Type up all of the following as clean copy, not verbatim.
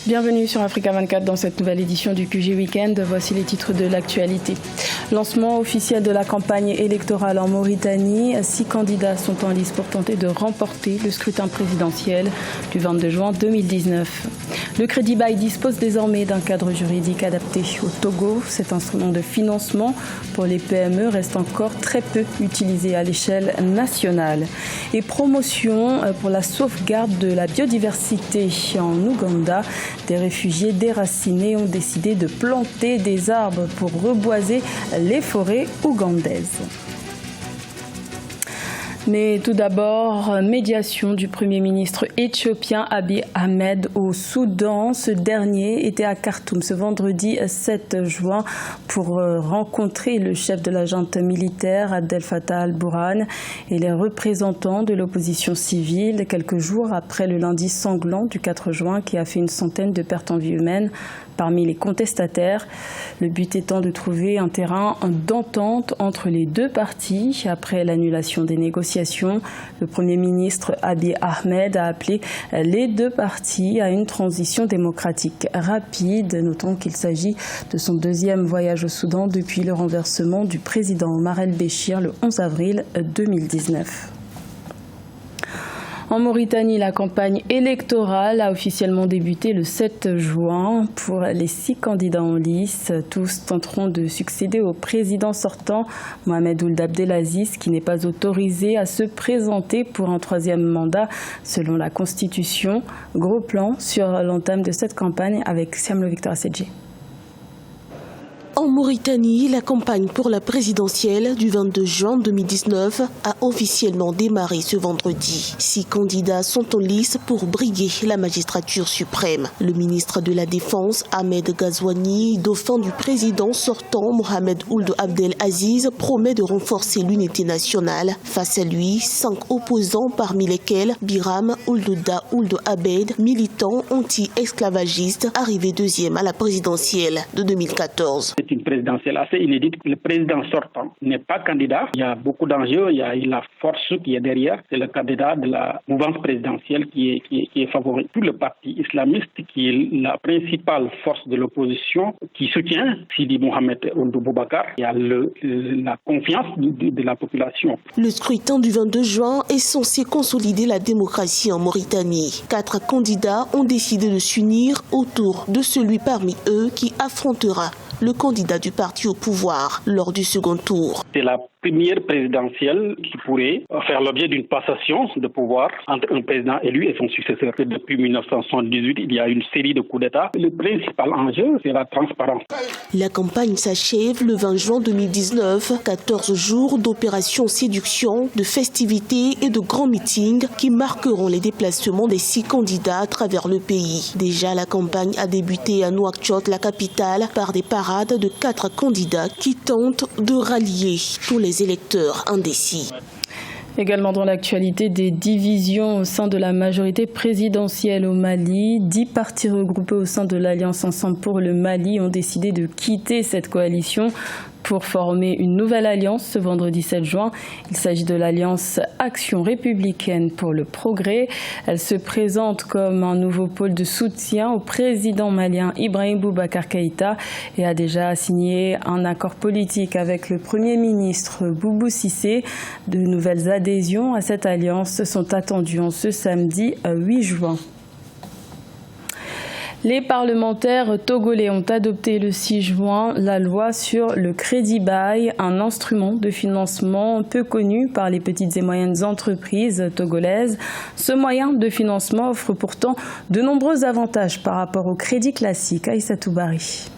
Bienvenue sur Africa 24 dans cette nouvelle édition du QG Weekend. Voici les titres de l'actualité. Lancement officiel de la campagne électorale en Mauritanie. 6 candidats sont en lice pour tenter de remporter le scrutin présidentiel du 22 juin 2019. Le Crédit Bail dispose désormais d'un cadre juridique adapté au Togo. Cet instrument de financement pour les PME reste encore très peu utilisé à l'échelle nationale. Et promotion pour la sauvegarde de la biodiversité en Ouganda. Des réfugiés déracinés ont décidé de planter des arbres pour reboiser les forêts ougandaises. Mais tout d'abord, médiation du Premier ministre éthiopien Abiy Ahmed au Soudan. Ce dernier était à Khartoum ce vendredi 7 juin pour rencontrer le chef de la junte militaire Abdel Fattah al-Burhan et les représentants de l'opposition civile, quelques jours après le lundi sanglant du 4 juin qui a fait une centaine de pertes en vie humaine parmi les contestataires. Le but étant de trouver un terrain d'entente entre les deux parties. Après l'annulation des négociations, le Premier ministre Abiy Ahmed a appelé les deux parties à une transition démocratique rapide. Notons qu'il s'agit de son deuxième voyage au Soudan depuis le renversement du président Omar el-Béchir le 11 avril 2019. En Mauritanie, la campagne électorale a officiellement débuté le 7 juin. Pour les 6 candidats en lice, tous tenteront de succéder au président sortant, Mohamed Ould Abdelaziz, qui n'est pas autorisé à se présenter pour un 3e mandat selon la Constitution. Gros plan sur l'entame de cette campagne avec Siam Victor Assedji. En Mauritanie, la campagne pour la présidentielle du 22 juin 2019 a officiellement démarré ce vendredi. 6 candidats sont en lice pour briguer la magistrature suprême. Le ministre de la Défense, Ahmed Ghazouani, dauphin du président sortant, Mohamed Ould Abdelaziz, promet de renforcer l'unité nationale. Face à lui, 5 opposants, parmi lesquels Biram Ould Abed, militant anti-esclavagiste, arrivé 2e à la présidentielle de 2014. C'est une présidentielle assez inédite. Le président sortant n'est pas candidat. Il y a beaucoup d'enjeux. Il y a la force qui est derrière. C'est le candidat de la mouvance présidentielle qui est favori. Tout le parti islamiste, qui est la principale force de l'opposition, qui soutient Sidi Mohamed Ould Boubacar. Il y a la confiance de la population. Le scrutin du 22 juin est censé consolider la démocratie en Mauritanie. 4 candidats ont décidé de s'unir autour de celui parmi eux qui affrontera le candidat du parti au pouvoir lors du second tour. C'est la première présidentielle qui pourrait faire l'objet d'une passation de pouvoir entre un président élu et son successeur. Depuis 1978, il y a une série de coups d'État. Le principal enjeu, c'est la transparence. La campagne s'achève le 20 juin 2019. 14 jours d'opérations séduction, de festivités et de grands meetings qui marqueront les déplacements des 6 candidats à travers le pays. Déjà, la campagne a débuté à Nouakchott, la capitale, par des parades de 4 candidats qui tentent de rallier tous les électeurs indécis. Également dans l'actualité, des divisions au sein de la majorité présidentielle au Mali. 10 partis regroupés au sein de l'Alliance Ensemble pour le Mali ont décidé de quitter cette coalition pour former une nouvelle alliance ce vendredi 7 juin. Il s'agit de l'Alliance Action républicaine pour le progrès. Elle se présente comme un nouveau pôle de soutien au président malien Ibrahim Boubacar Keïta et a déjà signé un accord politique avec le Premier ministre Boubou Cissé. De nouvelles adhésions à cette alliance sont attendues en ce samedi 8 juin. Les parlementaires togolais ont adopté le 6 juin la loi sur le crédit bail, un instrument de financement peu connu par les petites et moyennes entreprises togolaises. Ce moyen de financement offre pourtant de nombreux avantages par rapport au crédit classique. Aïssatou Bari.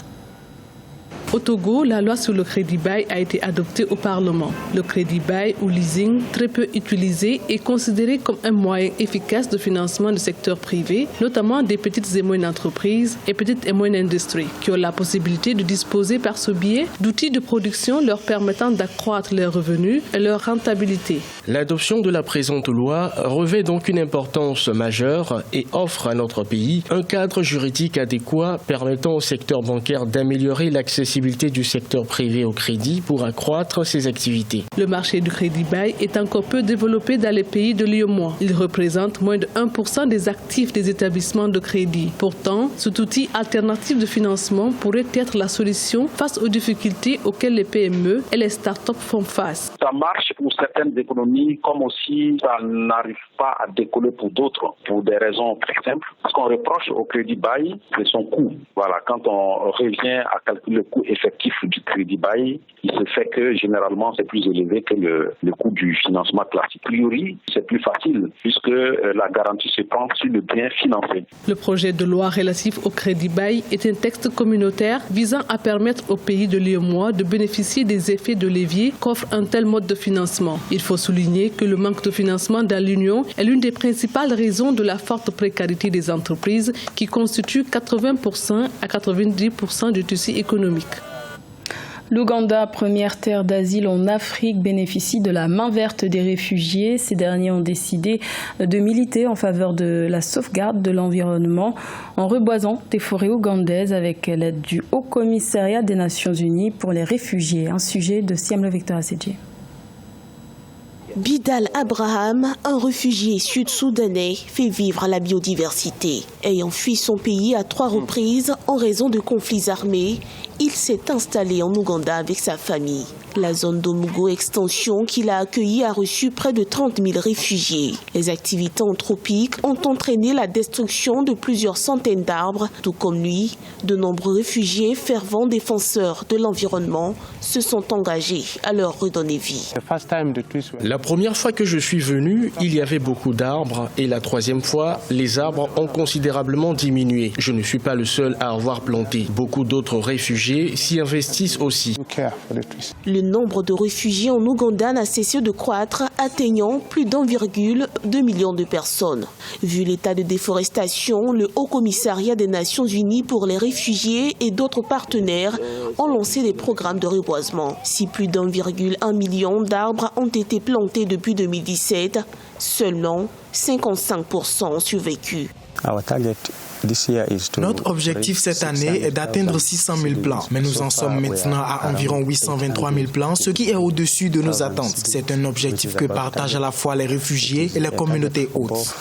Au Togo, la loi sur le crédit bail a été adoptée au Parlement. Le crédit bail ou leasing, très peu utilisé, est considéré comme un moyen efficace de financement du secteur privé, notamment des petites et moyennes entreprises et petites et moyennes industries, qui ont la possibilité de disposer par ce biais d'outils de production leur permettant d'accroître leurs revenus et leur rentabilité. L'adoption de la présente loi revêt donc une importance majeure et offre à notre pays un cadre juridique adéquat permettant au secteur bancaire d'améliorer l'accessibilité disponibilité du secteur privé au crédit pour accroître ses activités. Le marché du crédit bail est encore peu développé dans les pays de l'UEMOA. Il représente moins de 1% des actifs des établissements de crédit. Pourtant, cet outil alternatif de financement pourrait être la solution face aux difficultés auxquelles les PME et les startups font face. Ça marche pour certaines économies, comme aussi ça n'arrive pas à décoller pour d'autres, pour des raisons très simples. Parce qu'on reproche au crédit bail de son coût. Voilà, quand on revient à calculer le coût effectif du crédit bail, il se fait que généralement c'est plus élevé que le coût du financement classique. A priori, c'est plus facile puisque la garantie se prend sur le bien financé. Le projet de loi relatif au crédit bail est un texte communautaire visant à permettre aux pays de l'UEMOA de bénéficier des effets de levier qu'offre un tel mode de financement. Il faut souligner que le manque de financement dans l'Union est l'une des principales raisons de la forte précarité des entreprises qui constitue 80% à 90% du tissu économique. L'Ouganda, première terre d'asile en Afrique, bénéficie de la main verte des réfugiés. Ces derniers ont décidé de militer en faveur de la sauvegarde de l'environnement en reboisant des forêts ougandaises avec l'aide du Haut Commissariat des Nations Unies pour les réfugiés. Un sujet de Siam Victor Assedji. Bidal Abraham, un réfugié sud-soudanais, fait vivre la biodiversité. Ayant fui son pays à 3 reprises en raison de conflits armés, il s'est installé en Ouganda avec sa famille. La zone d'Omugo Extension qu'il a accueillie a reçu près de 30 000 réfugiés. Les activités anthropiques ont entraîné la destruction de plusieurs centaines d'arbres. Tout comme lui, de nombreux réfugiés fervents défenseurs de l'environnement se sont engagés à leur redonner vie. La première fois que je suis venu, il y avait beaucoup d'arbres et la troisième fois, les arbres ont considérablement diminué. Je ne suis pas le seul à avoir planté. Beaucoup d'autres réfugiés s'y investissent aussi. Le nombre de réfugiés en Ouganda n'a cessé de croître, atteignant plus d'1,2 million de personnes. Vu l'état de déforestation, le Haut Commissariat des Nations Unies pour les réfugiés et d'autres partenaires ont lancé des programmes de reboisement. Si plus d'1,1 million d'arbres ont été plantés depuis 2017, seulement 55% ont survécu. Notre objectif cette année est d'atteindre 600 000 plants, mais nous en sommes maintenant à environ 823 000 plants, ce qui est au-dessus de nos attentes. C'est un objectif que partagent à la fois les réfugiés et les communautés hôtes.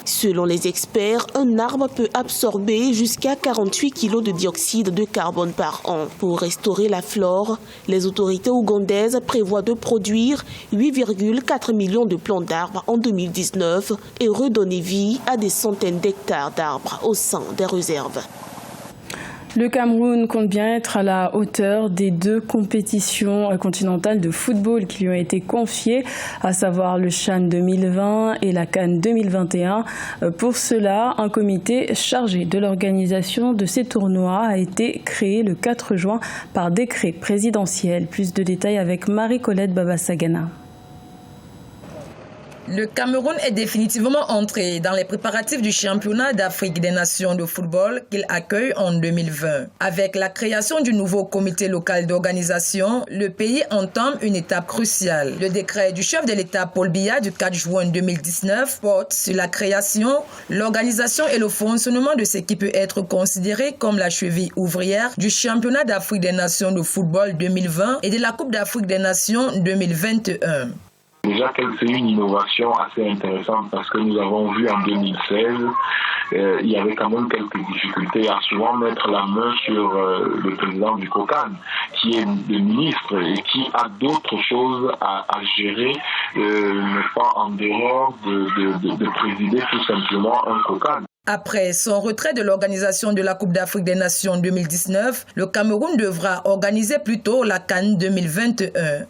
Selon les experts, un arbre peut absorber jusqu'à 48 kg de dioxyde de carbone par an. Pour restaurer la flore, les autorités ougandaises prévoient de produire 8,4 millions de plants d'arbres en 2019 et redonner vie à des centaines d'hectares d'arbres au sein des réserves. Le Cameroun compte bien être à la hauteur des 2 compétitions continentales de football qui lui ont été confiées, à savoir le CHAN 2020 et la CAN 2021. Pour cela, un comité chargé de l'organisation de ces tournois a été créé le 4 juin par décret présidentiel. Plus de détails avec Marie-Colette Babasagana. Le Cameroun est définitivement entré dans les préparatifs du championnat d'Afrique des Nations de football qu'il accueille en 2020. Avec la création du nouveau comité local d'organisation, le pays entame une étape cruciale. Le décret du chef de l'État Paul Biya du 4 juin 2019 porte sur la création, l'organisation et le fonctionnement de ce qui peut être considéré comme la cheville ouvrière du championnat d'Afrique des Nations de football 2020 et de la Coupe d'Afrique des Nations 2021. Déjà, c'est une innovation assez intéressante parce que nous avons vu en 2016, il y avait quand même quelques difficultés à souvent mettre la main sur le président du COCAN, qui est le ministre et qui a d'autres choses à gérer, n'est pas en dehors de présider tout simplement un COCAN. Après son retrait de l'organisation de la Coupe d'Afrique des Nations 2019, le Cameroun devra organiser plutôt la CAN 2021.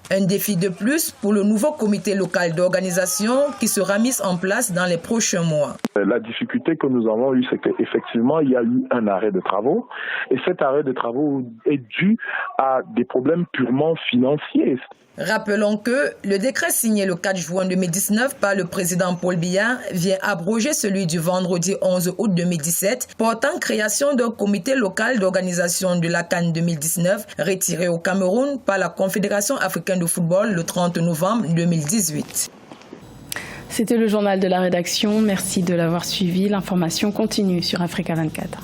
Un défi de plus pour le nouveau comité local d'organisation qui sera mis en place dans les prochains mois. La difficulté que nous avons eue, c'est qu'effectivement, il y a eu un arrêt de travaux. Et cet arrêt de travaux est dû à des problèmes purement financiers. Rappelons que le décret signé le 4 juin 2019 par le président Paul Biya vient abroger celui du vendredi 11 août 2017 portant création d'un comité local d'organisation de la CAN 2019 retiré au Cameroun par la Confédération africaine de football le 30 novembre 2018. C'était le journal de la rédaction. Merci de l'avoir suivi. L'information continue sur Africa 24.